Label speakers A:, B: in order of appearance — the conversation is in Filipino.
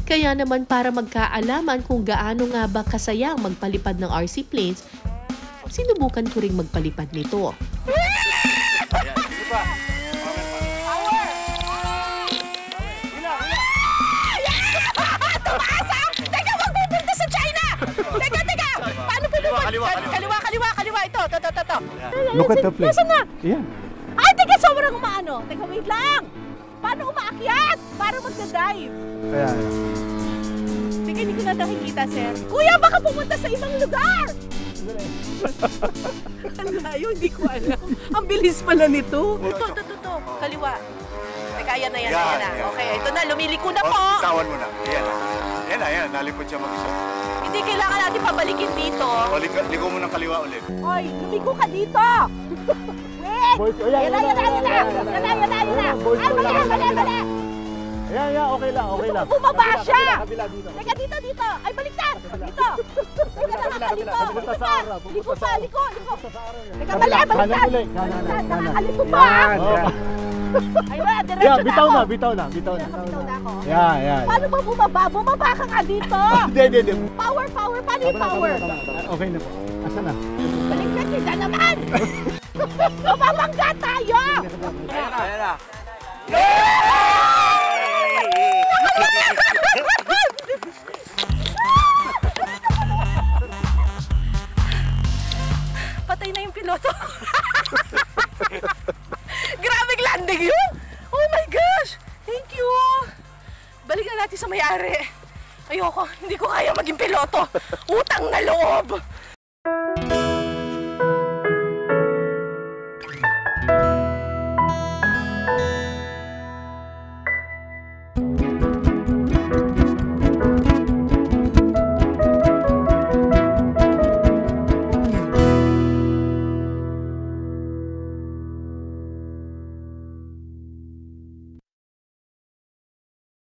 A: Kaya naman para magkaalaman kung gaano nga ba kasayang magpalipad ng RC planes, sinubukan ko ring magpalipad nito.
B: Kaliwa. Ito.
C: Look at the plane.
B: Nasaan na?
C: Yan.
B: Ay, teka, sobrang umaano. Teka, wait lang. Paano umaakyat? Para magda-dive.
C: Kaya.
B: Teka, hindi ko na nakikita, sir. Kuya, baka pumunta sa ibang lugar. Ang layo, hindi ko alam. Ang bilis pala nito. Ito. Kaliwa. Teka, yan na. Okay, ito na. Lumiliko na po.
D: Tawan mo na. Yan. Nalipod siya mag-isa.
B: Hindi kailangan natin pabalikin dito.
D: Liko mo ng kaliwa ulit.
B: Oy, lumigo ka dito. Wait! Yan na. Ay, mali.
C: Yan, okay lang.
B: Bumaba siya. Teka, dito. Ay, baliktad. Dito. Teka, nakakalito. Liko pa. Teka, mali, baliktad. Nakakalito pa. Ay, diretso na
C: Bitaw
B: ako.
C: na. Bitaw na ako. Yan.
B: Paano ba bumaba? Bumaba ka nga dito.
C: Hindi.
B: Power. Paano yung power?
C: Okay na po. Asa na?
B: Baliktad kita naman. Mababangga tayo.
D: Ayan na.
B: Patay na yung piloto. Grabing landing yun! Oh my gosh! Thank you! Balikan natin sa may-ari. Ayoko, hindi ko kaya maging piloto. Utang na loob!